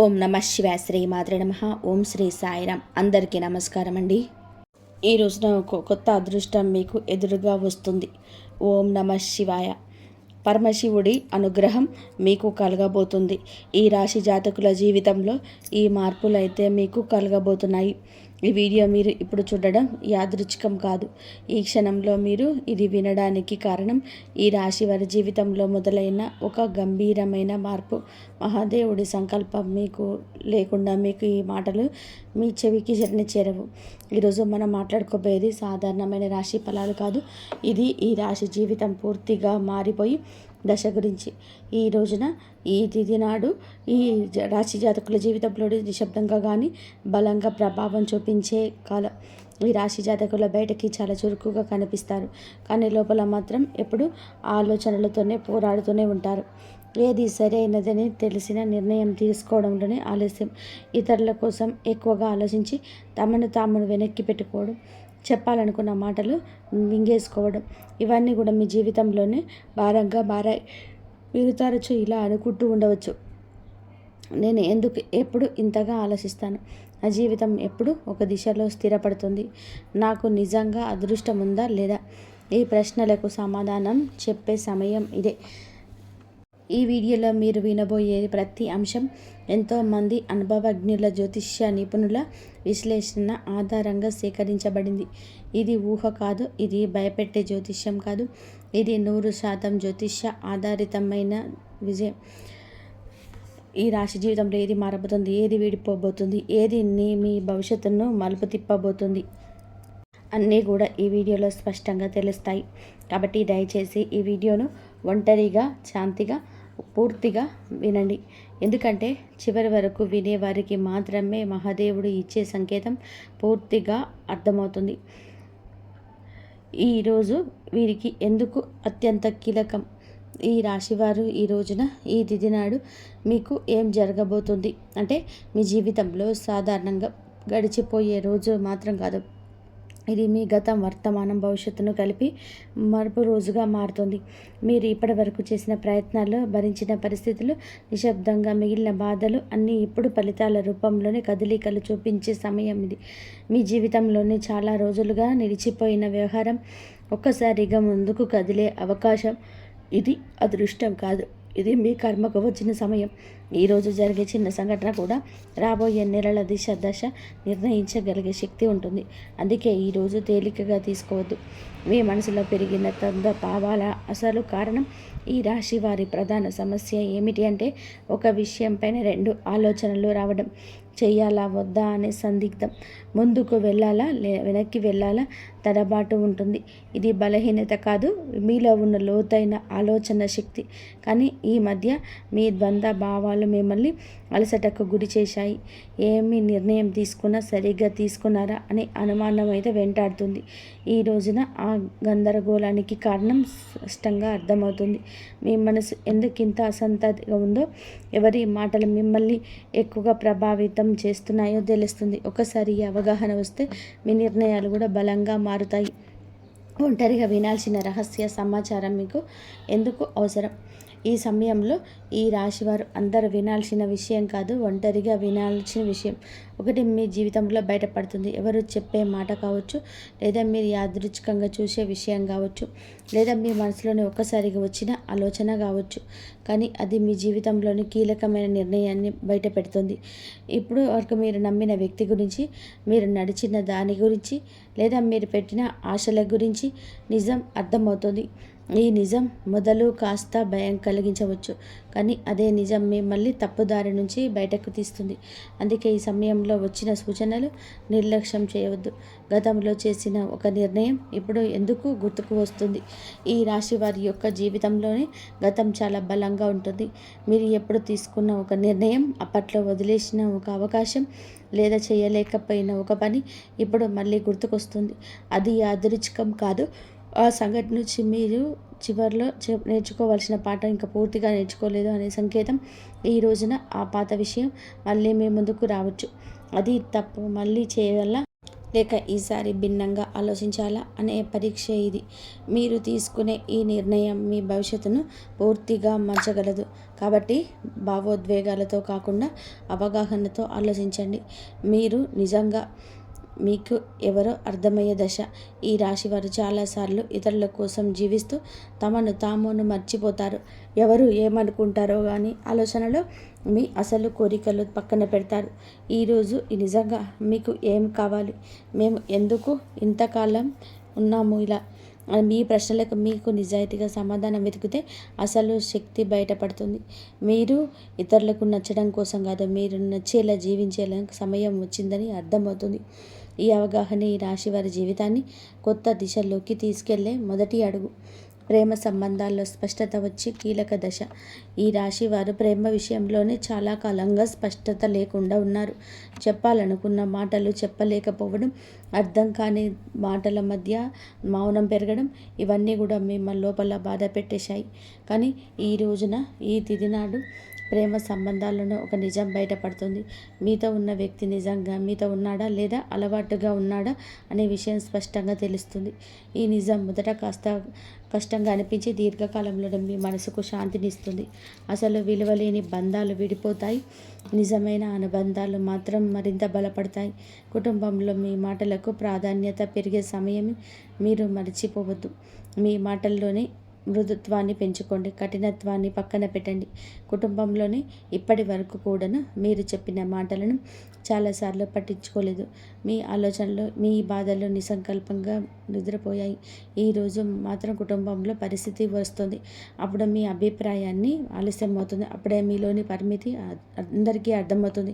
ఓం నమ శివాయ. శ్రీ మాత్రే నమః. ఓం శ్రీ సాయిరామ్. అందరికీ నమస్కారం అండి. ఈ రోజున ఒక కొత్త అదృష్టం మీకు ఎదురుగా వస్తుంది. ఓం నమ శివాయ. పరమశివుడి అనుగ్రహం మీకు కలగబోతుంది. ఈ రాశి జాతకుల జీవితంలో ఈ మార్పులు అయితే మీకు కలగబోతున్నాయి. ఈ వీడియో మీరు ఇప్పుడు చూడడం యాదృచ్ఛికం కాదు. ఈ క్షణంలో మీరు ఇది వినడానికి కారణం ఈ రాశి వారి జీవితంలో మొదలైన ఒక గంభీరమైన మార్పు. మహాదేవుడి సంకల్పం మీకు లేకుండా మీకు ఈ మాటలు మీ చెవికి చేరవు. ఈరోజు మనం మాట్లాడుకోబోయేది సాధారణమైన రాశి ఫలాలు కాదు. ఇది ఈ రాశి జీవితం పూర్తిగా మారిపోయి దశ గురించి. ఈ రోజున ఈ తిథి నాడు ఈ రాశి జాతకుల జీవితంలో నిశ్శబ్దంగా కానీ బలంగా ప్రభావం చూపించే కాలం. ఈ రాశి జాతకుల బయటకి చాలా చురుకుగా కనిపిస్తారు, కానీ లోపల మాత్రం ఎప్పుడు ఆలోచనలతోనే పోరాడుతూనే ఉంటారు. ఏది సరైనదని తెలిసిన నిర్ణయం తీసుకోవడంలోనే ఆలస్యం. ఇతరుల కోసం ఎక్కువగా ఆలోచించి తమను తాము వెనక్కి పెట్టుకోవడం, చెప్పాలనుకున్న మాటలు మింగేసుకోవడం, ఇవన్నీ కూడా మీ జీవితంలోనే భారంగా మారాయి. మీరు తరచూ ఇలా అనుకుంటూ ఉండవచ్చు, నేను ఎందుకు ఎప్పుడు ఇంతగా ఆలోచిస్తాను, నా జీవితం ఎప్పుడు ఒక దిశలో స్థిరపడుతుంది, నాకు నిజంగా అదృష్టం ఉందా లేదా? ఈ ప్రశ్నలకు సమాధానం చెప్పే సమయం ఇదే. ఈ వీడియోలో మీరు వినబోయే ప్రతి అంశం ఎంతోమంది అనుభవజ్ఞుల జ్యోతిష్య నిపుణుల విశ్లేషణ ఆధారంగా సేకరించబడింది. ఇది ఊహ కాదు, ఇది భయపెట్టే జ్యోతిష్యం కాదు, ఇది 100% జ్యోతిష్య ఆధారితమైన విజయం. ఈ రాశి జీవితంలో ఏది మారబోతుంది, ఏది వీడిపోబోతుంది, ఏది మీ భవిష్యత్తును మలుపు తిప్పబోతుంది అన్నీ కూడా ఈ వీడియోలో స్పష్టంగా తెలుస్తాయి. కాబట్టి దయచేసి ఈ వీడియోను ఒంటరిగా శాంతిగా పూర్తిగా వినండి. ఎందుకంటే చివరి వరకు వినేవారికి మాత్రమే మహాదేవుడు ఇచ్చే సంకేతం పూర్తిగా అర్థమవుతుంది. ఈరోజు వీరికి ఎందుకు అత్యంత కీలకం, ఈ రాశివారు ఈ రోజున ఈ తిథి నాడు మీకు ఏం జరగబోతుంది అంటే, మీ జీవితంలో సాధారణంగా గడిచిపోయే రోజు మాత్రం కాదు, ఇది మీ గతం వర్తమానం భవిష్యత్తును కలిపి మరుపు రోజుగా మారుతుంది. మీరు ఇప్పటి వరకు చేసిన ప్రయత్నాలు, భరించిన పరిస్థితులు, నిశ్శబ్దంగా మిగిలిన బాధలు అన్నీ ఇప్పుడు ఫలితాల రూపంలోనే కదలికలు చూపించే సమయం ఇది. మీ జీవితంలోనే చాలా రోజులుగా నిలిచిపోయిన వ్యవహారం ఒక్కసారిగా ముందుకు కదిలే అవకాశం. ఇది అదృష్టం కాదు, ఇది మీ కర్మకు వచ్చిన సమయం. ఈరోజు జరిగే చిన్న సంఘటన కూడా రాబోయే నెలల దశ నిర్ణయించగలిగే శక్తి ఉంటుంది. అందుకే ఈరోజు తేలికగా తీసుకోవద్దు. మీ మనసులో పెరిగిన భావాల అసలు కారణం. ఈ రాశి వారి ప్రధాన సమస్య ఏమిటి అంటే, ఒక విషయంపైన 2 ఆలోచనలు రావడం. చెయ్యాలా వద్దా అనే సందిగ్ధం, ముందుకు వెళ్ళాలా వెనక్కి వెళ్ళాలా తడబాటు ఉంటుంది. ఇది బలహీనత కాదు, మీలో ఉన్న లోతైన ఆలోచన శక్తి. కానీ ఈ మధ్య మీ ద్వంద్వ భావాలు మిమ్మల్ని అలసటకు గురి చేశాయి. ఏమి నిర్ణయం తీసుకున్నా సరిగ్గా తీసుకున్నారా అనే అనుమానం అయితే వెంటాడుతుంది. ఈ రోజున ఆ గందరగోళానికి కారణం స్పష్టంగా అర్థమవుతుంది. మీ మనసు ఎందుకింత అసంతతిగా ఉందో, ఎవరి మాటలు మిమ్మల్ని ఎక్కువగా ప్రభావితం చేస్తున్నాయో తెలుస్తుంది. ఒకసారి ఈ అవగాహన వస్తే మీ నిర్ణయాలు కూడా బలంగా మారుతాయి. ఒంటరిగా వినాల్సిన రహస్య సమాచారం మీకు ఎందుకు అవసరం? ఈ సమయంలో ఈ రాశివారు అందరూ వినాల్సిన విషయం కాదు, ఒంటరిగా వినాల్సిన విషయం ఒకటి మీ జీవితంలో బయటపడుతుంది. ఎవరు చెప్పే మాట కావచ్చు, లేదా మీరు యాదృచ్ఛికంగా చూసే విషయం కావచ్చు, లేదా మీ మనసులోని ఒక్కసారిగా వచ్చిన ఆలోచన కావచ్చు, కానీ అది మీ జీవితంలోని కీలకమైన నిర్ణయాన్ని బయట పెడుతుంది. ఇప్పుడు వరకు మీరు నమ్మిన వ్యక్తి గురించి, మీరు నడిచిన దాని గురించి, లేదా మీరు పెట్టిన ఆశల గురించి నిజం అర్థమవుతుంది. ఈ నిజం మొదలు కాస్త భయం కలిగించవచ్చు, కానీ అదే నిజం మిమ్మల్ని తప్పుదారి నుంచి బయటకు తీస్తుంది. అందుకే ఈ సమయంలో వచ్చిన సూచనలు నిర్లక్ష్యం చేయవద్దు. గతంలో చేసిన ఒక నిర్ణయం ఇప్పుడు ఎందుకు గుర్తుకు వస్తుంది? ఈ రాశి వారి యొక్క జీవితంలోనే గతం చాలా బలంగా ఉంటుంది. మీరు ఎప్పుడు తీసుకున్న ఒక నిర్ణయం, అప్పట్లో వదిలేసిన ఒక అవకాశం, లేదా చేయలేకపోయిన ఒక పని ఇప్పుడు మళ్ళీ గుర్తుకొస్తుంది. అది యాదృచ్ఛికం కాదు. ఆ సంఘటన నుంచి మీరు చివరిలో నేర్చుకోవాల్సిన పాఠం ఇంకా పూర్తిగా నేర్చుకోలేదు అనే సంకేతం. ఈ రోజున ఆ పాత విషయం మళ్ళీ మీ ముందుకు రావచ్చు. అది తప్పు మళ్ళీ చేయవల్ల లేక ఈసారి భిన్నంగా ఆలోచించాలా అనే పరీక్ష ఇది. మీరు తీసుకునే ఈ నిర్ణయం మీ భవిష్యత్తును పూర్తిగా మార్చగలదు. కాబట్టి భావోద్వేగాలతో కాకుండా అవగాహనతో ఆలోచించండి. మీరు నిజంగా మీకు ఎవరో అర్థమయ్యే దశ. ఈ రాశివారు చాలాసార్లు ఇతరుల కోసం జీవిస్తూ తమను తామును మర్చిపోతారు. ఎవరు ఏమనుకుంటారో కానీ ఆలోచనలో మీ అసలు కోరికలు పక్కన పెడతారు. ఈరోజు నిజంగా మీకు ఏం కావాలి, మేము ఎందుకు ఇంతకాలం ఉన్నాము ఇలా మీ ప్రశ్నలకు మీకు నిజాయితీగా సమాధానం వెతికితే అసలు శక్తి బయటపడుతుంది. మీరు ఇతరులకు నచ్చడం కోసం కాదు, మీరు నచ్చేలా జీవించేలా సమయం వచ్చిందని అర్థమవుతుంది. ఈ అవగాహన ఈ రాశి వారి జీవితాన్ని కొత్త దిశలోకి తీసుకెళ్లే మొదటి అడుగు. ప్రేమ సంబంధాల్లో స్పష్టత వచ్చి కీలక దశ. ఈ రాశి వారు ప్రేమ విషయంలోనే చాలా కాలంగా స్పష్టత లేకుండా ఉన్నారు. చెప్పాలనుకున్న మాటలు చెప్పలేకపోవడం, అర్థం కాని మాటల మధ్య మౌనం పెరగడం, ఇవన్నీ కూడా మిమ్మల్ని లోపల బాధ పెట్టేశాయి. కానీ ఈ రోజున, ఈ తిథి నాడు ప్రేమ సంబంధాలను ఒక నిజం బయటపడుతుంది. మీతో ఉన్న వ్యక్తి నిజంగా మీతో ఉన్నాడా లేదా అలవాటుగా ఉన్నాడా అనే విషయం స్పష్టంగా తెలుస్తుంది. ఈ నిజం మొదట కాస్త కష్టంగా అనిపించి దీర్ఘకాలంలో మీ మనసుకు శాంతినిస్తుంది. అసలు విలువలేని బంధాలు విడిపోతాయి, నిజమైన అనుబంధాలు మాత్రం మరింత బలపడతాయి. కుటుంబంలో మీ మాటలకు ప్రాధాన్యత పెరిగే సమయం మీరు మర్చిపోవద్దు. మీ మాటల్లోనే మృదుత్వాన్ని పెంచుకోండి, కఠినత్వాన్ని పక్కన పెట్టండి. కుటుంబంలోనే ఇప్పటి వరకు కూడాను మీరు చెప్పిన మాటలను చాలాసార్లు పట్టించుకోలేదు. మీ ఆలోచనలు, మీ బాధలు నిసంకల్పంగా నిద్రపోయాయి. ఈరోజు మాత్రం కుటుంబంలో పరిస్థితి వస్తుంది. అప్పుడు మీ అభిప్రాయాన్ని ఆలస్యం అవుతుంది. అప్పుడే మీలోని పరిమితి అందరికీ అర్థమవుతుంది.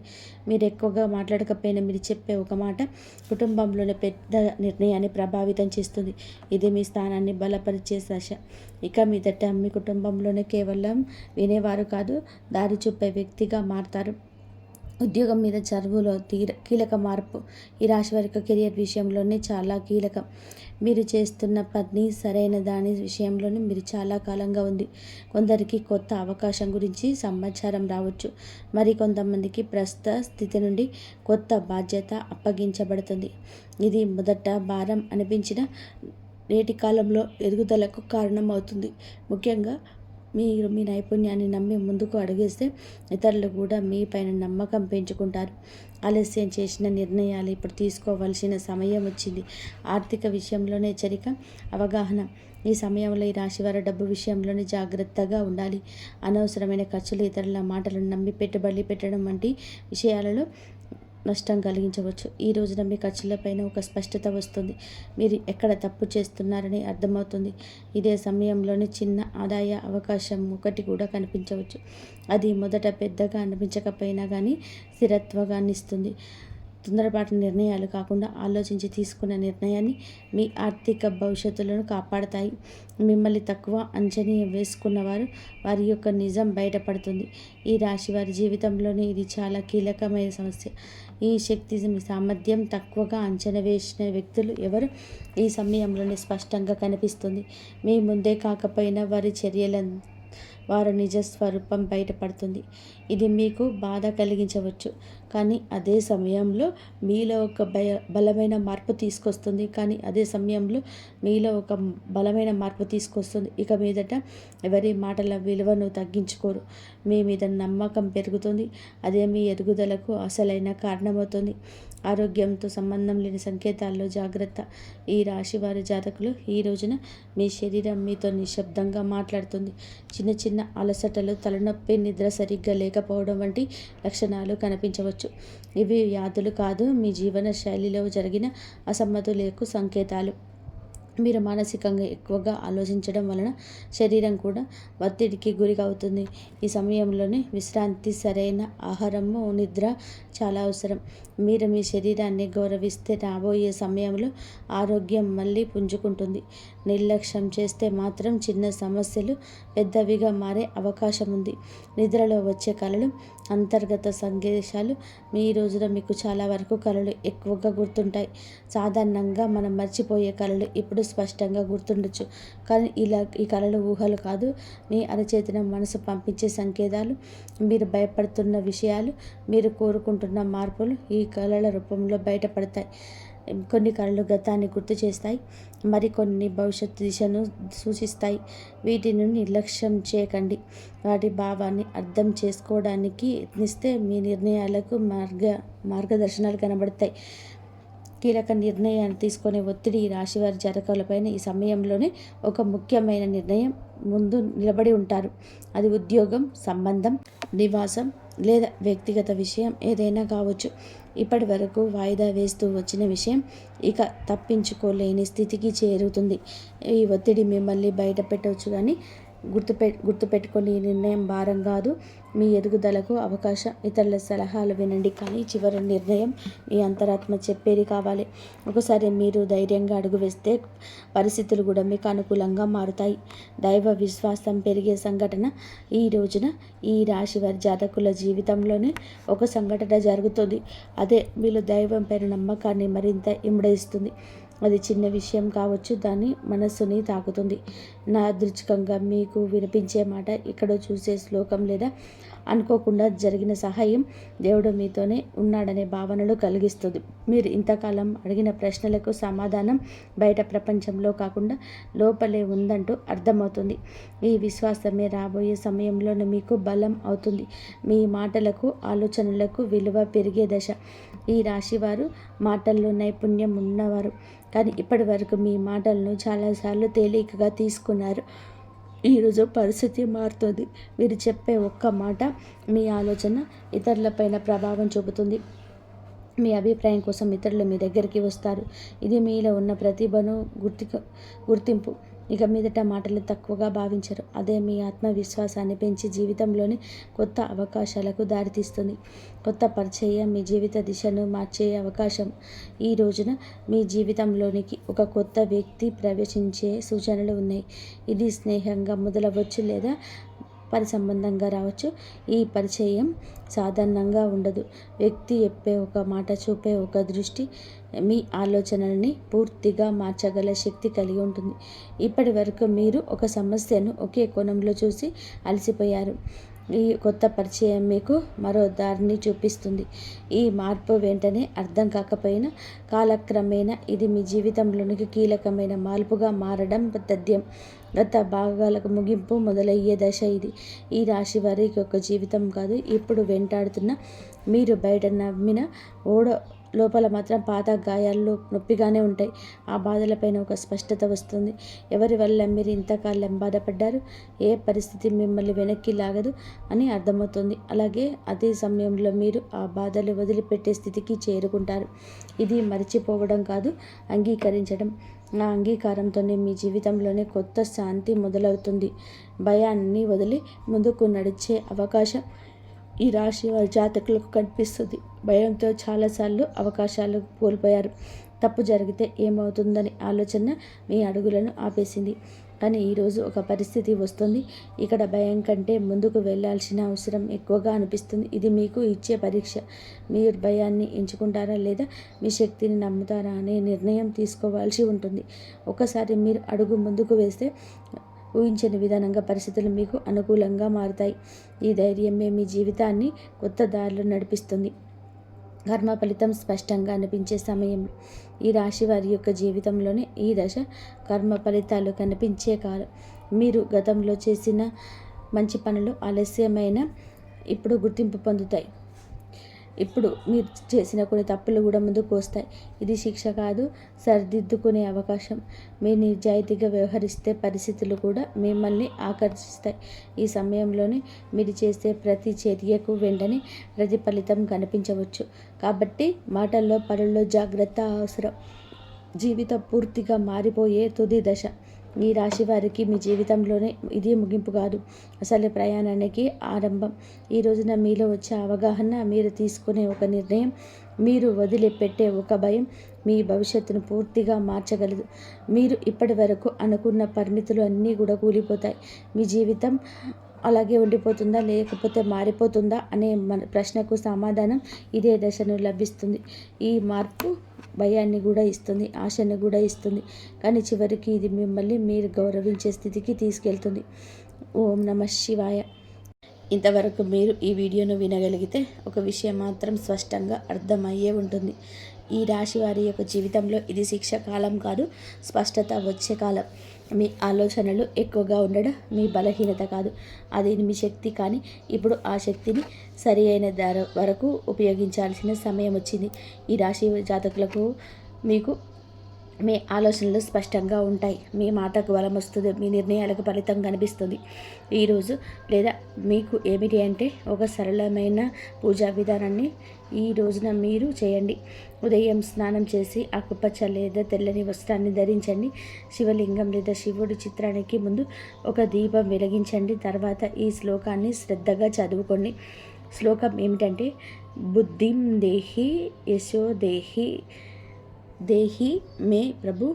మీరు ఎక్కువగా మాట్లాడకపోయినా మీరు చెప్పే ఒక మాట కుటుంబంలోని పెద్ద నిర్ణయాన్ని ప్రభావితం చేస్తుంది. ఇది మీ స్థానాన్ని బలపరిచే దశ. ఇక మీదట మీ కుటుంబంలోనే కేవలం వినేవారు కాదు, దారి చూపే వ్యక్తిగా మారతారు. ఉద్యోగం మీద చదువులో కీలక మార్పు. ఈ రాశి వారికి కెరియర్ విషయంలోనే చాలా కీలకం. మీరు చేస్తున్న పని సరైన దాని విషయంలోనే మీరు చాలా కాలంగా ఉంది. కొందరికి కొత్త అవకాశం గురించి సమాచారం రావచ్చు. మరి కొంతమందికి ప్రస్తుత స్థితి నుండి కొత్త బాధ్యత అప్పగించబడుతుంది. ఇది మొదట భారం అనిపించిన నేటి కాలంలో ఎదుగుదలకు కారణమవుతుంది. ముఖ్యంగా మీరు మీ నైపుణ్యాన్ని నమ్మి ముందుకు అడుగేస్తే ఇతరులు కూడా మీ పైన నమ్మకం పెంచుకుంటారు. ఆలస్యం చేసిన నిర్ణయాలు ఇప్పుడు తీసుకోవాల్సిన సమయం వచ్చింది. ఆర్థిక విషయంలోనే హెచ్చరిక, అవగాహన. ఈ సమయంలో ఈ రాశివారి డబ్బు విషయంలోనే జాగ్రత్తగా ఉండాలి. అనవసరమైన ఖర్చులు, ఇతరుల మాటలను నమ్మి పెట్టుబడి పెట్టడం వంటి విషయాలలో నష్టం కలిగించవచ్చు. ఈ రోజున మీ ఖర్చులపైన ఒక స్పష్టత వస్తుంది. మీరు ఎక్కడ తప్పు చేస్తున్నారని అర్థమవుతుంది. ఇదే సమయంలోనే చిన్న ఆదాయ అవకాశం ఒకటి కూడా కనిపించవచ్చు. అది మొదట పెద్దగా అనిపించకపోయినా కానీ స్థిరత్వాన్ని ఇస్తుంది. తొందరపాటు నిర్ణయాలు కాకుండా ఆలోచించి తీసుకున్న నిర్ణయాన్ని మీ ఆర్థిక భవిష్యత్తులను కాపాడతాయి. మిమ్మల్ని తక్కువ అంచనా వేసుకున్నవారు వారి యొక్క నిజం బయటపడుతుంది. ఈ రాశి వారి జీవితంలోనే ఇది చాలా కీలకమైన సమస్య. ఈ శక్తి మీ సామర్థ్యం తక్కువగా అంచనా వేసిన వ్యక్తులు ఎవరు ఈ సమయంలోనే స్పష్టంగా కనిపిస్తుంది. మీ ముందే కాకపోయినా వారి చర్యలను వారి నిజ స్వరూపం బయటపడుతుంది. ఇది మీకు బాధ కలిగించవచ్చు, కానీ అదే సమయంలో మీలో ఒక బలమైన మార్పు తీసుకొస్తుంది. ఇక మీదట ఎవరి మాటల విలువను తగ్గించుకోరు. మీ మీద నమ్మకం పెరుగుతుంది. అదే మీ ఎదుగుదలకు అసలైన కారణమవుతుంది. ఆరోగ్యంతో సంబంధం లేని సంకేతాల్లో జాగ్రత్త. ఈ రాశి వారి జాతకులు ఈ రోజున మీ శరీరం మీతో నిశ్శబ్దంగా మాట్లాడుతుంది. చిన్న చిన్న అలసటలు, తలనొప్పి, నిద్ర సరిగ్గా లేకపోవడం వంటి లక్షణాలు కనిపించవచ్చు. ఇవి వ్యాధులు కాదు, మీ జీవన శైలిలో జరిగిన అసమతులకు సంకేతాలు. మీరు మానసికంగా ఎక్కువగా ఆలోచించడం వలన శరీరం కూడా ఒత్తిడికి గురి అవుతుంది. ఈ సమయంలోనే విశ్రాంతి, సరైన ఆహారము, నిద్ర చాలా అవసరం. మీరు మీ శరీరాన్ని గౌరవిస్తే రాబోయే సమయంలో ఆరోగ్యం మళ్ళీ పుంజుకుంటుంది. నిర్లక్ష్యం చేస్తే మాత్రం చిన్న సమస్యలు పెద్దవిగా మారే అవకాశం ఉంది. నిద్రలో వచ్చే కలలు, అంతర్గత సందేశాలు. మీ రోజున మీకు చాలా వరకు కలలు ఎక్కువగా గుర్తుంటాయి. సాధారణంగా మనం మర్చిపోయే కలలు ఇప్పుడు స్పష్టంగా గుర్తుండొచ్చు. కానీ ఈ కలలు ఊహలు కాదు, మీ అరచేతిన మనసు పంపించే సంకేతాలు. మీరు భయపడుతున్న విషయాలు, మీరు కోరుకుంటున్న మార్పులు ఈ కలల రూపంలో బయటపడతాయి. కొన్ని కళలు గతాన్ని గుర్తు చేస్తాయి, మరికొన్ని భవిష్యత్తు దిశను సూచిస్తాయి. వీటిని నిర్లక్ష్యం చేయకండి. వాటి భావాన్ని అర్థం చేసుకోవడానికి యత్నిస్తే మీ నిర్ణయాలకు మార్గదర్శనాలు కనబడతాయి. కీలక నిర్ణయాన్ని తీసుకునే ఒత్తిడి ఈ రాశివారి జాతకాలపైన ఈ సమయంలోనే ఒక ముఖ్యమైన నిర్ణయం ముందు నిలబడి ఉంటారు. అది ఉద్యోగం, సంబంధం, నివాసం లేదా వ్యక్తిగత విషయం ఏదైనా కావచ్చు. ఇప్పటి వరకు వాయిదా వేస్తూ వచ్చిన విషయం ఇక తప్పించుకోలేని స్థితికి చేరుతుంది. ఈ ఒత్తిడి మిమ్మల్ని బయట పెట్టవచ్చు, కానీ గుర్తుపెట్టుకొని ఈ నిర్ణయం భారం కాదు, మీ ఎదుగుదలకు అవకాశం. ఇతరుల సలహాలు వినండి, కానీ చివరి నిర్ణయం మీ అంతరాత్మ చెప్పేది కావాలి. ఒకసారి మీరు ధైర్యంగా అడుగు వేస్తే పరిస్థితులు కూడా మీకు అనుకూలంగా మారుతాయి. దైవ విశ్వాసం పెరిగే సంఘటన ఈ రోజున ఈ రాశి వారి జాతకుల జీవితంలోనే ఒక సంఘటన జరుగుతుంది. అదే మీలో దైవం పైన నమ్మకాన్ని మరింత ఇముడిస్తుంది. అది చిన్న విషయం కావచ్చు, దాని మనస్సుని తాకుతుంది. యాదృచ్ఛికంగా మీకు వినిపించే మాట, ఇక్కడో చూసే శ్లోకం లేదా అనుకోకుండా జరిగిన సహాయం దేవుడు మీతోనే ఉన్నాడనే భావనలు కలిగిస్తుంది. మీరు ఇంతకాలం అడిగిన ప్రశ్నలకు సమాధానం బయట ప్రపంచంలో కాకుండా లోపలే ఉందంటూ అర్థమవుతుంది. ఈ విశ్వాసమే రాబోయే సమయంలోనే మీకు బలం అవుతుంది. మీ మాటలకు, ఆలోచనలకు విలువ పెరిగే దశ. ఈ రాశివారు మాటల్లో నైపుణ్యం ఉన్నవారు, కానీ ఇప్పటి వరకు మీ మాటలను చాలాసార్లు తేలికగా తీసుకున్నారు. ఈరోజు పరిస్థితి మారుతుంది. మీరు చెప్పే ఒక్క మాట, మీ ఆలోచన ఇతరులపైన ప్రభావం చూపుతుంది. మీ అభిప్రాయం కోసం ఇతరులు మీ దగ్గరికి వస్తారు. ఇది మీలో ఉన్న ప్రతిభను గుర్తింపు. ఇక మీదట మాటలు తక్కువగా భావించరు. అదే మీ ఆత్మవిశ్వాసాన్ని పెంచి జీవితంలోని కొత్త అవకాశాలకు దారితీస్తుంది. కొత్త పరిచయం మీ జీవిత దిశను మార్చే అవకాశం. ఈ రోజున మీ జీవితంలోనికి ఒక కొత్త వ్యక్తి ప్రవేశించే సూచనలు ఉన్నాయి. ఇది స్నేహంగా మొదలవచ్చు లేదా పని సంబంధంగా రావచ్చు. ఈ పరిచయం సాధారణంగా ఉండదు. వ్యక్తి చెప్పే ఒక మాట, చూపే ఒక దృష్టి మీ ఆలోచనల్ని పూర్తిగా మార్చగల శక్తి కలిగి ఉంటుంది. ఇప్పటి వరకు మీరు ఒక సమస్యను ఒకే కోణంలో చూసి అలసిపోయారు. ఈ కొత్త పరిచయం మీకు మరో దారిని చూపిస్తుంది. ఈ మార్పు వెంటనే అర్థం కాకపోయినా కాలక్రమేణా ఇది మీ జీవితంలోనికి కీలకమైన మార్పుగా మారడం తథ్యం. గత భాగాలకు ముగింపు మొదలయ్యే దశ ఇది. ఈ రాశి వారికి ఒక జీవితం కాదు, ఇప్పుడు వెంటాడుతున్న మీరు బయట నమ్మిన లోపల మాత్రం పాత గాయాల్లో నొప్పిగానే ఉంటాయి. ఆ బాధలపైన ఒక స్పష్టత వస్తుంది. ఎవరి వల్ల మీరు ఇంతకాలం బాధపడ్డారు, ఏ పరిస్థితి మిమ్మల్ని వెనక్కి లాగదు అని అర్థమవుతుంది. అలాగే అదే సమయంలో మీరు ఆ బాధలు వదిలిపెట్టే స్థితికి చేరుకుంటారు. ఇది మర్చిపోవడం కాదు, అంగీకరించడం. ఆ అంగీకారంతోనే మీ జీవితంలోనే కొత్త శాంతి మొదలవుతుంది. భయాన్ని వదిలి ముందుకు నడిచే అవకాశం ఈ రాశి వారి జాతకులకు కనిపిస్తుంది. భయంతో చాలాసార్లు అవకాశాలు కోల్పోయారు. తప్పు జరిగితే ఏమవుతుందని ఆలోచన మీ అడుగులను ఆపేసింది. కానీ ఈరోజు ఒక పరిస్థితి వస్తుంది, ఇక్కడ భయం కంటే ముందుకు వెళ్ళాల్సిన అవసరం ఎక్కువగా అనిపిస్తుంది. ఇది మీకు ఇచ్చే పరీక్ష. మీరు భయాన్ని ఎంచుకుంటారా లేదా మీ శక్తిని నమ్ముతారా అనే నిర్ణయం తీసుకోవాల్సి ఉంటుంది. ఒకసారి మీరు అడుగు ముందుకు వేస్తే ఊహించని విధానంగా పరిస్థితులు మీకు అనుకూలంగా మారుతాయి. ఈ ధైర్యమే మీ జీవితాన్ని కొత్త దారిలో నడిపిస్తుంది. కర్మ ఫలితం స్పష్టంగా అనిపించే సమయం. ఈ రాశి వారి యొక్క జీవితంలోనే ఈ దశ కర్మ ఫలితాలు కనిపించే కాలం. మీరు గతంలో చేసిన మంచి పనులు ఆలస్యమైన ఇప్పుడు గుర్తింపు పొందుతాయి. ఇప్పుడు మీరు చేసిన కొన్ని తప్పులు కూడా ముందుకు వస్తాయి. ఇది శిక్ష కాదు, సరిదిద్దుకునే అవకాశం. మీరు నిజాయితీగా వ్యవహరిస్తే పరిస్థితులు కూడా మిమ్మల్ని ఆకర్షిస్తాయి. ఈ సమయంలోనే మీరు చేసే ప్రతి చర్యకు వెంటనే ప్రతిఫలితం కనిపించవచ్చు. కాబట్టి మాటల్లో, పనుల్లో జాగ్రత్త అవసరం. జీవితం పూర్తిగా మారిపోయే తుది దశ. ఈ రాశి వారికి మీ జీవితంలోనే ఇది ముగింపు కాదు, అసలు ప్రయాణానికి ఆరంభం. ఈ రోజున మీలో వచ్చే అవగాహన, మీరు తీసుకునే ఒక నిర్ణయం, మీరు వదిలిపెట్టే ఒక భయం మీ భవిష్యత్తును పూర్తిగా మార్చగలదు. మీరు ఇప్పటి వరకు అనుకున్న పరిమితులు అన్నీ కూడా కూలిపోతాయి. మీ జీవితం అలాగే ఉండిపోతుందా లేకపోతే మారిపోతుందా అనే ప్రశ్నకు సమాధానం ఇదే దశను లభిస్తుంది. ఈ మార్పు భయాన్ని కూడా ఇస్తుంది, ఆశను కూడా ఇస్తుంది, కానీ చివరికి ఇది మిమ్మల్ని మీరు గౌరవించే స్థితికి తీసుకెళ్తుంది. ఓం నమః శివాయ. ఇంతవరకు మీరు ఈ వీడియోను వినగలిగితే ఒక విషయం మాత్రం స్పష్టంగా అర్థమయ్యే ఉంటుంది. ఈ రాశి వారి యొక్క జీవితంలో ఇది శిక్ష కాలం కాదు, స్పష్టత వచ్చే కాలం. మీ ఆలోచనలు ఎక్కువగా ఉండడం మీ బలహీనత కాదు, అది మీ శక్తి. కానీ ఇప్పుడు ఆ శక్తిని సరి అయిన ధర వరకు ఉపయోగించాల్సిన సమయం వచ్చింది. ఈ రాశి జాతకులకు మీకు మీ ఆలోచనలు స్పష్టంగా ఉంటాయి, మీ మాటకు బలం వస్తుంది, మీ నిర్ణయాలకు ఫలితం కనిపిస్తుంది ఈరోజు. లేదా మీకు ఏమిటి అంటే ఒక సరళమైన పూజా విధానాన్ని ఈ రోజున మీరు చేయండి. ఉదయం స్నానం చేసి ఆకుపచ్చ లేదా తెల్లని వస్త్రాన్ని ధరించండి. శివలింగం లేదా శివుడి చిత్రానికి ముందు ఒక దీపం వెలిగించండి. తర్వాత ఈ శ్లోకాన్ని శ్రద్ధగా చదువుకోండి. శ్లోకం ఏమిటంటే, బుద్ధిం దేహి యశో దేహి మే ప్రభు,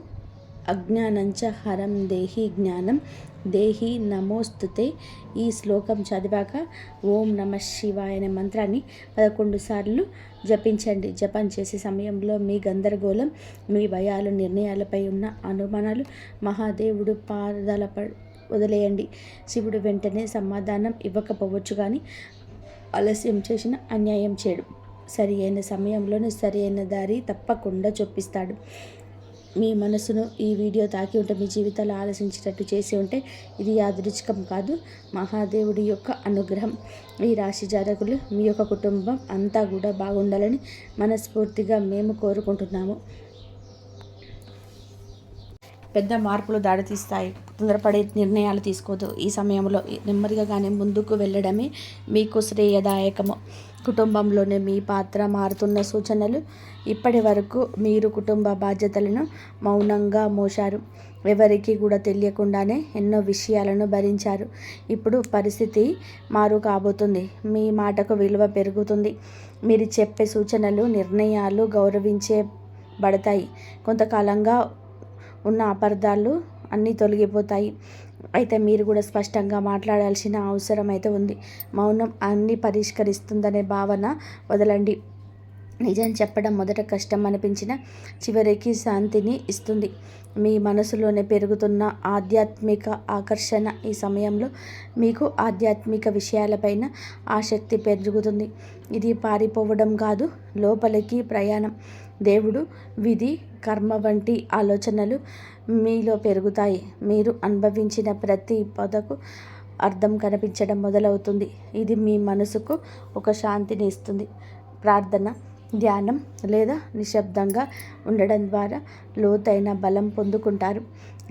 అజ్ఞానంచ హరం దేహి జ్ఞానం దేహి నమోస్తుతే. ఈ శ్లోకం చదివాక ఓం నమ శివాయ అనే మంత్రాన్ని 11 సార్లు జపించండి. జపం చేసే సమయంలో మీ గందరగోళం, మీ భయాలు, నిర్ణయాలపై ఉన్న అనుమానాలు మహాదేవుడు పాదాలపై వదిలేయండి. శివుడు వెంటనే సమాధానం ఇవ్వకపోవచ్చు, కానీ ఆలస్యం చేసిన అన్యాయం చేయడు. సరి అయిన సమయంలోనే సరి అయిన దారి తప్పకుండా చూపిస్తాడు. మీ మనసును ఈ వీడియో తాకి ఉంటే, మీ జీవితాలు ఆలోచించేటట్టు చేసి ఉంటే ఇది యాదృచ్ఛికం కాదు, మహాదేవుడి యొక్క అనుగ్రహం. ఈ రాశి జాతకులు మీ యొక్క కుటుంబం అంతా కూడా బాగుండాలని మనస్ఫూర్తిగా మేము కోరుకుంటున్నాము. పెద్ద మార్పులు దారితీస్తాయి. తొందరపడే నిర్ణయాలు తీసుకోవద్దు. ఈ సమయంలో నెమ్మదిగా కానీ ముందుకు వెళ్ళడమే మీకు శ్రేయదాయకము. కుటుంబంలోనే మీ పాత్ర మారుతున్న సూచనలు. ఇప్పటి వరకు మీరు కుటుంబ బాధ్యతలను మౌనంగా మోశారు. ఎవరికి కూడా తెలియకుండానే ఎన్నో విషయాలను భరించారు. ఇప్పుడు పరిస్థితి మారు కాబోతుంది. మీ మాటకు విలువ పెరుగుతుంది. మీరు చెప్పే సూచనలు, నిర్ణయాలు గౌరవించబడతాయి. కొంతకాలంగా ఉన్న అపార్థాలు అన్నీ తొలగిపోతాయి. అయితే మీరు కూడా స్పష్టంగా మాట్లాడాల్సిన అవసరం అయితే ఉంది. మౌనం అన్నీ పరిష్కరిస్తుందనే భావన వదలండి. నిజం చెప్పడం మొదట కష్టం అనిపించిన చివరికి శాంతిని ఇస్తుంది. మీ మనసులోనే పెరుగుతున్న ఆధ్యాత్మిక ఆకర్షణ. ఈ సమయంలో మీకు ఆధ్యాత్మిక విషయాలపైన ఆసక్తి పెరుగుతుంది. ఇది పారిపోవడం కాదు, లోపలికి ప్రయాణం. దేవుడు, విధి, కర్మ వంటి ఆలోచనలు మీలో పెరుగుతాయి. మీరు అనుభవించిన ప్రతి పదకు అర్థం కనిపించడం మొదలవుతుంది. ఇది మీ మనసుకు ఒక శాంతిని ఇస్తుంది. ప్రార్థన, ధ్యానం లేదా నిశ్శబ్దంగా ఉండడం ద్వారా లోతైన బలం పొందుకుంటారు.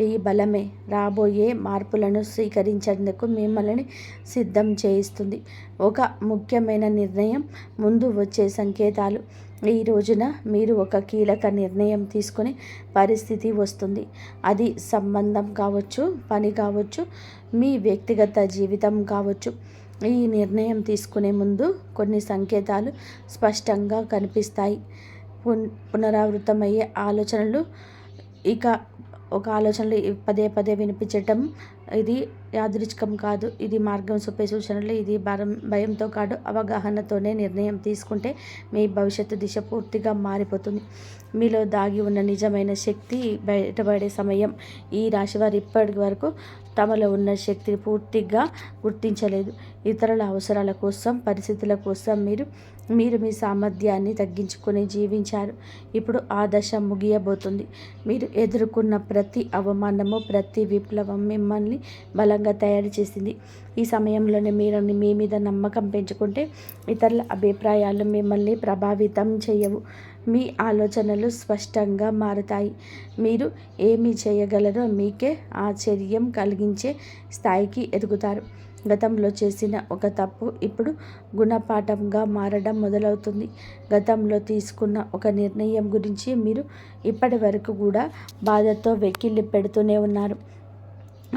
ఈ బలమే రాబోయే మార్పులను స్వీకరించేందుకు మిమ్మల్ని సిద్ధం చేయిస్తుంది. ఒక ముఖ్యమైన నిర్ణయం ముందు వచ్చే సంకేతాలు. ఈ రోజున మీరు ఒక కీలక నిర్ణయం తీసుకునే పరిస్థితి వస్తుంది. అది సంబంధం కావచ్చు, పని కావచ్చు, మీ వ్యక్తిగత జీవితం కావచ్చు. ఈ నిర్ణయం తీసుకునే ముందు కొన్ని సంకేతాలు స్పష్టంగా కనిపిస్తాయి. పునరావృతమయ్యే ఆలోచనలు. ఇక ఒక ఆలోచనలు పదే పదే వినిపించటం ఇది యాదృచ్ఛికం కాదు, ఇది మార్గం చూపే సూచనలు. ఇది భయంతో కాదు, అవగాహనతోనే నిర్ణయం తీసుకుంటే మీ భవిష్యత్తు దిశ పూర్తిగా మారిపోతుంది. మీలో దాగి ఉన్న నిజమైన శక్తి బయటపడే సమయం. ఈ రాశివారు ఇప్పటి వరకు తమలో ఉన్న శక్తిని పూర్తిగా గుర్తించలేదు. ఇతరుల అవసరాల కోసం, పరిస్థితుల కోసం మీరు మీ సామర్థ్యాన్ని తగ్గించుకొని జీవించారు. ఇప్పుడు ఆ దశ ముగియబోతుంది. మీరు ఎదుర్కొన్న ప్రతి అవమానము, ప్రతి విప్లవం మిమ్మల్ని బలంగా తయారు చేసింది. ఈ సమయంలోనే మీరు మీ మీద నమ్మకం పెంచుకుంటే ఇతరుల అభిప్రాయాలు మిమ్మల్ని ప్రభావితం చేయవు. మీ ఆలోచనలు స్పష్టంగా మారుతాయి. మీరు ఏమి చేయగలరో మీకే ఆశ్చర్యం కలిగించే స్థాయికి ఎదుగుతారు. గతంలో చేసిన ఒక తప్పు ఇప్పుడు గుణపాఠంగా మారడం మొదలవుతుంది. గతంలో తీసుకున్న ఒక నిర్ణయం గురించి మీరు ఇప్పటి వరకు కూడా బాధతో వెక్కిళ్ళు పెడుతూనే ఉన్నారు.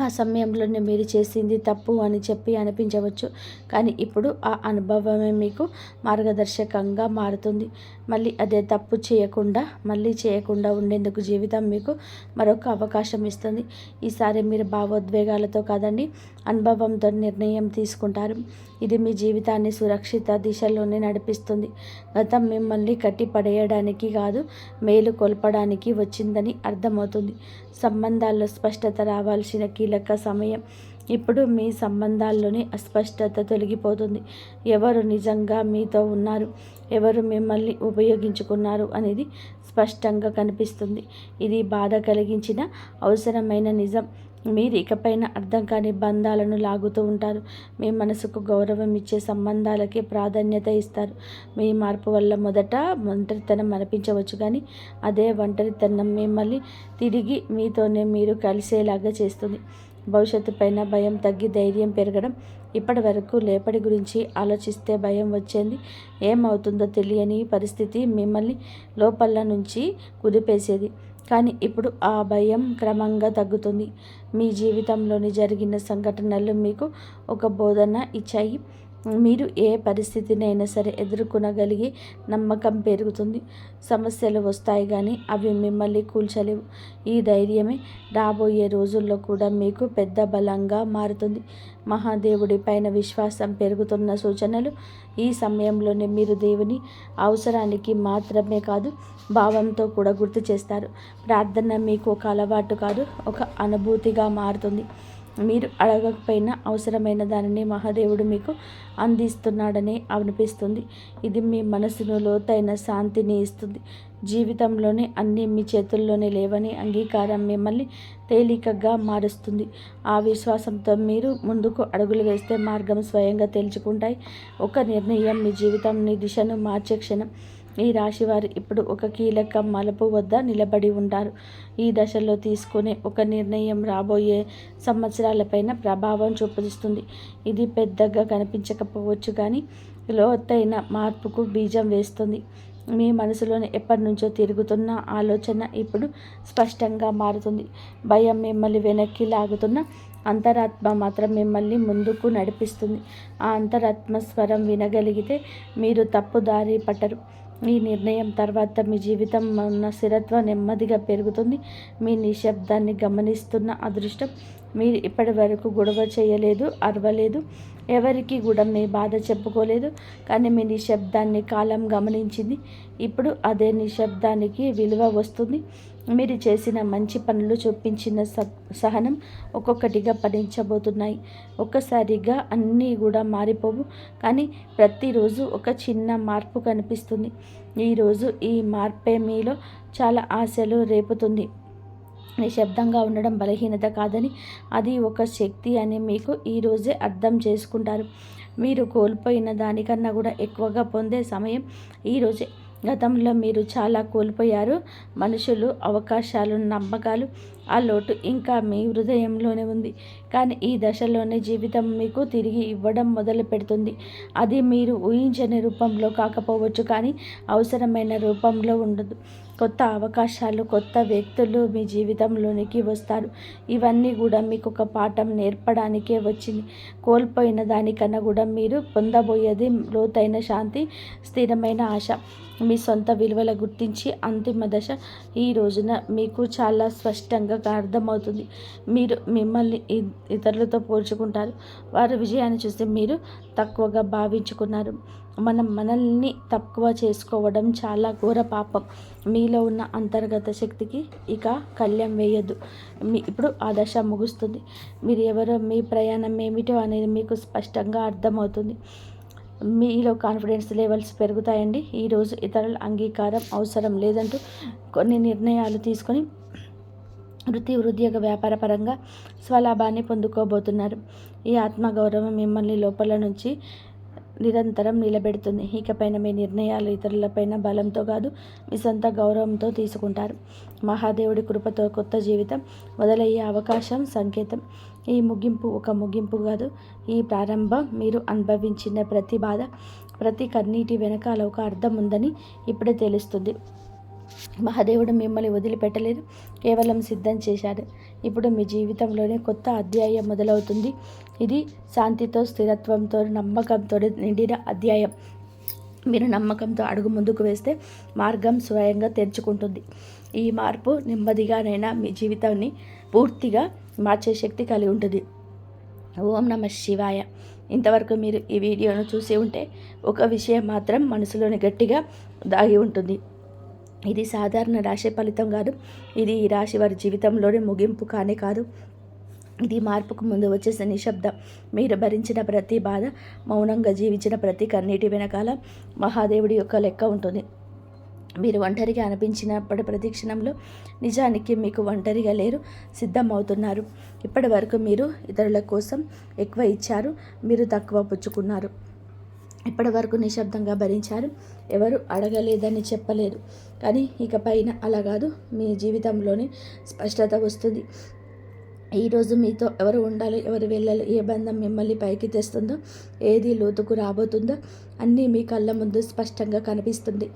ఆ సమయంలోనే మీరు చేసింది తప్పు అని చెప్పి అనిపించవచ్చు, కానీ ఇప్పుడు ఆ అనుభవమే మీకు మార్గదర్శకంగా మారుతుంది. మళ్ళీ అదే తప్పు చేయకుండా ఉండేందుకు జీవితం మీకు మరొక అవకాశం ఇస్తుంది. ఈసారి మీరు భావోద్వేగాలతో కాదండి, అనుభవంతో నిర్ణయం తీసుకుంటారు. ఇది మీ జీవితాన్ని సురక్షిత దిశలోనే నడిపిస్తుంది. గతం మిమ్మల్ని కట్టిపడేయడానికి కాదు, మేలు కొల్పడానికి వచ్చిందని అర్థమవుతుంది. సంబంధాల్లో స్పష్టత రావాల్సిన కీలక సమయం. ఇప్పుడు మీ సంబంధాల్లోని అస్పష్టత తొలగిపోతుంది. ఎవరు నిజంగా మీతో ఉన్నారు, ఎవరు మిమ్మల్ని ఉపయోగించుకున్నారు అనేది స్పష్టంగా కనిపిస్తుంది. ఇది బాధ కలిగించిన అవసరమైన నిజం. మీరు ఇకపైన అర్థం కాని బంధాలను లాగుతూ ఉంటారు. మీ మనసుకు గౌరవం ఇచ్చే సంబంధాలకే ప్రాధాన్యత ఇస్తారు. మీ మార్పు వల్ల మొదట ఒంటరితనం అనిపించవచ్చు, కానీ అదే ఒంటరితనం మిమ్మల్ని తిరిగి మీతోనే మీరు కలిసేలాగా చేస్తుంది. భవిష్యత్తు పైన భయం తగ్గి ధైర్యం పెరగడం. ఇప్పటి వరకు లేపటి గురించి ఆలోచిస్తే భయం వచ్చేది. ఏమవుతుందో తెలియని పరిస్థితి మిమ్మల్ని లోపల నుంచి కుదిపేసేది. కానీ ఇప్పుడు ఆ భయం క్రమంగా తగ్గుతుంది. మీ జీవితంలోని జరిగిన సంఘటనలు మీకు ఒక బోధన ఇచ్చాయి. మీరు ఏ పరిస్థితినైనా సరే ఎదుర్కొనగలిగే నమ్మకం పెరుగుతుంది. సమస్యలు వస్తాయి కానీ అవి మిమ్మల్ని కూల్చలేవు. ఈ ధైర్యమే రాబోయే రోజుల్లో కూడా మీకు పెద్ద బలంగా మారుతుంది. మహాదేవుడి పైన విశ్వాసం పెరుగుతున్న సూచనలు. ఈ సమయంలోనే మీరు దేవుని అవసరానికి మాత్రమే కాదు, భావంతో కూడా గుర్తు చేస్తారు. ప్రార్థన మీకు ఒక అలవాటు కాదు, ఒక అనుభూతిగా మారుతుంది. మీరు అడగకపోయినా అవసరమైన దానిని మహాదేవుడు మీకు అందిస్తున్నాడని అనిపిస్తుంది. ఇది మీ మనసును లోతైన శాంతిని ఇస్తుంది. జీవితంలోనే అన్నీ మీ చేతుల్లోనే లేవని అంగీకారం మిమ్మల్ని తేలికగా మారుస్తుంది. ఆ విశ్వాసంతో మీరు ముందుకు అడుగులు వేస్తే మార్గం స్వయంగా తేల్చుకుంటాయి. ఒక నిర్ణయం మీ జీవితంని దిశను మార్చే క్షణం. ఈ రాశివారు ఇప్పుడు ఒక కీలక మలుపు వద్ద నిలబడి ఉంటారు. ఈ దశలో తీసుకునే ఒక నిర్ణయం రాబోయే సంవత్సరాలపైన ప్రభావం చూపిస్తుంది. ఇది పెద్దగా కనిపించకపోవచ్చు, కానీ లోతైన మార్పుకు బీజం వేస్తుంది. మీ మనసులోని ఎప్పటి నుంచో తిరుగుతున్న ఆలోచన ఇప్పుడు స్పష్టంగా మారుతుంది. భయం మిమ్మల్ని వెనక్కి లాగుతున్న అంతరాత్మ మాత్రం మిమ్మల్ని ముందుకు నడిపిస్తుంది. ఆ అంతరాత్మ స్వరం వినగలిగితే మీరు తప్పుదారి పట్టరు. ఈ నిర్ణయం తర్వాత మీ జీవితం ఉన్న స్థిరత్వం నెమ్మదిగా పెరుగుతుంది. మీ నిశ్శబ్దాన్ని గమనిస్తున్న అదృష్టం. మీరు ఇప్పటి వరకు గొడవ చేయలేదు, అరవలేదు, ఎవరికి కూడా మీ బాధ చెప్పుకోలేదు, కానీ మీ నిశ్శబ్దాన్ని కాలం గమనించింది. ఇప్పుడు అదే నిశ్శబ్దానికి విలువ వస్తుంది. మీరు చేసిన మంచి పనులు చూపించిన సహనం ఒక్కొక్కటిగా ఫలించబోతున్నాయి. ఒక్కసారిగా అన్నీ కూడా మారిపోవు, కానీ ప్రతిరోజు ఒక చిన్న మార్పు కనిపిస్తుంది. ఈరోజు ఈ మార్పే మీలో చాలా ఆశలు రేపుతుంది. నిశ్శబ్దంగా ఉండడం బలహీనత కాదని, అది ఒక శక్తి అని మీకు ఈరోజే అర్థం చేసుకుంటారు. మీరు కోల్పోయిన దానికన్నా కూడా ఎక్కువగా పొందే సమయం ఈరోజే. గతంలో మీరు చాలా కోల్పోయారు. మనుషులు, అవకాశాలు, నమ్మకాలు. ఆ లోటు ఇంకా మీ హృదయంలోనే ఉంది. కానీ ఈ దశలోనే జీవితం మీకు తిరిగి ఇవ్వడం మొదలు పెడుతుంది. అది మీరు ఊహించని రూపంలో కాకపోవచ్చు, కానీ అవసరమైన రూపంలో ఉండదు. కొత్త అవకాశాలు, కొత్త వ్యక్తులు మీ జీవితంలోనికి వస్తారు. ఇవన్నీ కూడా మీకు ఒక పాఠం నేర్పడానికే వచ్చింది. కోల్పోయిన దానికన్నా కూడా మీరు పొందబోయేది లోతైన శాంతి, స్థిరమైన ఆశ. మీ సొంత విలువల గుర్తించి అంతిమ దశ ఈ రోజున మీకు చాలా స్పష్టంగా అర్థమవుతుంది. మీరు మిమ్మల్ని ఇతరులతో పోల్చుకుంటారు. వారి విజయాన్ని చూసి మీరు తక్కువగా భావించుకున్నారు. మనల్ని తక్కువ చేసుకోవడం చాలా ఘోర పాపం. మీలో ఉన్న అంతర్గత శక్తికి ఇక కళ్యం వేయొద్దు. ఇప్పుడు ఆ దశ ముగుస్తుంది. మీరు ఎవరో, మీ ప్రయాణం ఏమిటో అనేది మీకు స్పష్టంగా అర్థమవుతుంది. మీలో కాన్ఫిడెన్స్ లెవెల్స్ పెరుగుతాయండి. ఈరోజు ఇతరుల అంగీకారం అవసరం లేదంటూ కొన్ని నిర్ణయాలు తీసుకొని ఉద్యోగ వ్యాపార పరంగా స్వలాభాన్ని పొందుకోబోతున్నారు. ఈ ఆత్మగౌరవం మిమ్మల్ని లోపల నుంచి నిరంతరం నిలబెడుతుంది. ఇకపైన మీ నిర్ణయాలు ఇతరులపైన బలంతో కాదు, మీ సొంత గౌరవంతో తీసుకుంటారు. మహాదేవుడి కృపతో కొత్త జీవితం మొదలయ్యే అవకాశం సంకేతం. ఈ ముగింపు ఒక ముగింపు కాదు, ఈ ప్రారంభం. మీరు అనుభవించిన ప్రతి బాధ, ప్రతి కన్నీటి వెనకాల ఒక అర్థం ఉందని ఇప్పుడే తెలుస్తుంది. మహాదేవుడు మిమ్మల్ని వదిలిపెట్టలేదు, కేవలం సిద్ధం చేశాడు. ఇప్పుడు మీ జీవితంలోనే కొత్త అధ్యాయం మొదలవుతుంది. ఇది శాంతితో, స్థిరత్వంతో, నమ్మకంతో నిండిన అధ్యాయం. మీరు నమ్మకంతో అడుగు ముందుకు వేస్తే మార్గం స్వయంగా తెరుచుకుంటుంది. ఈ మార్పు నెమ్మదిగానైనా మీ జీవితాన్ని పూర్తిగా మార్చే శక్తి కలిగి ఉంటుంది. ఓం నమః శివాయ. ఇంతవరకు మీరు ఈ వీడియోను చూసి ఉంటే ఒక విషయం మాత్రం మనసులోని గట్టిగా దాగి ఉంటుంది. ఇది సాధారణ రాశి ఫలితం కాదు. ఇది ఈ రాశి వారి జీవితంలోని ముగింపు కానే కాదు. ఇది మార్పుకు ముందు వచ్చేసిన నిశ్శబ్దం. మీరు భరించిన ప్రతి బాధ, మౌనంగా జీవించిన ప్రతి కన్నీటి వెనకాల మహాదేవుడి యొక్క లెక్క ఉంటుంది. మీరు ఒంటరిగా అనిపించినప్పటి ప్రతి క్షణంలో నిజానికి మీకు ఒంటరిగా లేరు, సిద్ధమవుతున్నారు. ఇప్పటి వరకు మీరు ఇతరుల కోసం ఎక్కువ ఇచ్చారు, మీరు తక్కువ పుచ్చుకున్నారు. ఇప్పటి వరకు నిశ్శబ్దంగా భరించారు, ఎవరు అడగలేదని చెప్పలేదు. కానీ ఇక పైన అలా కాదు. మీ జీవితంలోని స్పష్టత వస్తుంది. ఈరోజు మీతో ఎవరు ఉండాలి, ఎవరు వెళ్ళాలి, ఏ బంధం మిమ్మల్ని పైకి తెస్తుందో, ఏది లోతుకు రాబోతుందో అన్నీ మీ కళ్ళ ముందు స్పష్టంగా కనిపిస్తుంది.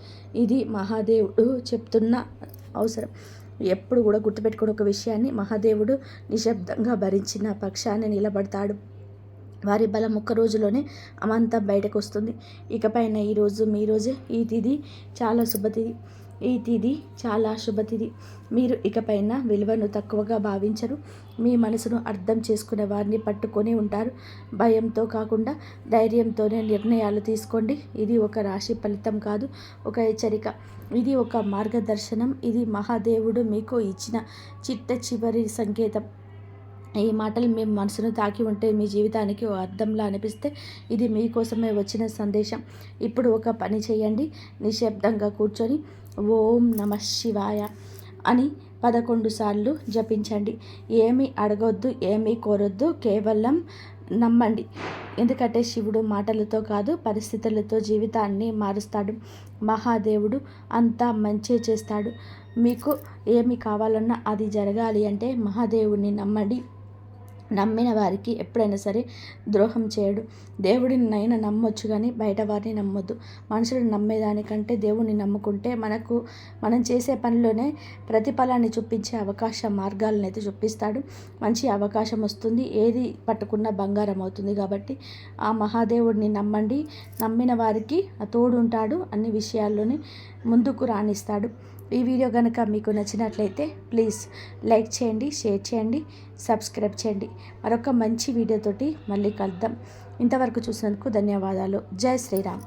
ఇది మహాదేవుడు చెప్తున్న అవసరం. ఎప్పుడు కూడా గుర్తుపెట్టుకుని ఒక విషయాన్ని, మహాదేవుడు నిశ్శబ్దంగా భరించిన పక్షాన్ని నిలబడతాడు. వారి బలం ఒక్క రోజులోనే అమంతం బయటకు వస్తుంది. ఇకపైన ఈరోజు మీ రోజే. ఈ తిథి చాలా శుభతిథి. ఈ తిథి చాలా శుభతిథి. మీరు ఇకపైన విలువను తక్కువగా భావించరు. మీ మనసును అర్థం చేసుకునే వారిని పట్టుకొని ఉంటారు. భయంతో కాకుండా ధైర్యంతోనే నిర్ణయాలు తీసుకోండి. ఇది ఒక రాశి ఫలితం కాదు, ఒక హెచ్చరిక. ఇది ఒక మార్గదర్శనం. ఇది మహాదేవుడు మీకు ఇచ్చిన చిట్ట చివరి సంకేతం. ఈ మాటలు మీ మనసును తాకి ఉంటే, మీ జీవితానికి ఓ అర్థంలా అనిపిస్తే, ఇది మీకోసమే వచ్చిన సందేశం. ఇప్పుడు ఒక పని చేయండి. నిశ్శబ్దంగా కూర్చొని ఓం నమః శివాయ అని 11 సార్లు జపించండి. ఏమీ అడగొద్దు, ఏమీ కోరొద్దు, కేవలం నమ్మండి. ఎందుకంటే శివుడు మాటలతో కాదు, పరిస్థితులతో జీవితాన్ని మారుస్తాడు. మహాదేవుడు అంతా మంచే చేస్తాడు. మీకు ఏమి కావాలన్నా అది జరగాలి అంటే మహాదేవుడిని నమ్మండి. నమ్మిన వారికి ఎప్పుడైనా సరే ద్రోహం చేయడు. దేవుడిని నైనా నమ్మొచ్చు, కానీ బయట వారిని నమ్మొద్దు. మనుషులను నమ్మేదానికంటే దేవుడిని నమ్ముకుంటే మనం చేసే పనిలోనే ప్రతిఫలాన్ని చూపించే అవకాశ మార్గాలను అయితే చూపిస్తాడు. మంచి అవకాశం వస్తుంది. ఏది పట్టుకున్న బంగారం అవుతుంది. కాబట్టి ఆ మహాదేవుడిని నమ్మండి. నమ్మిన వారికి తోడుంటాడు. అన్ని విషయాల్లోనే ముందుకు రాణిస్తాడు. ఈ వీడియో కనుక మీకు నచ్చినట్లయితే ప్లీజ్ లైక్ చేయండి, షేర్ చేయండి, సబ్స్క్రైబ్ చేయండి. మరొక మంచి వీడియోతోటి మళ్ళీ కలుద్దాం. ఇంతవరకు చూసినందుకు ధన్యవాదాలు. జై శ్రీరామ్.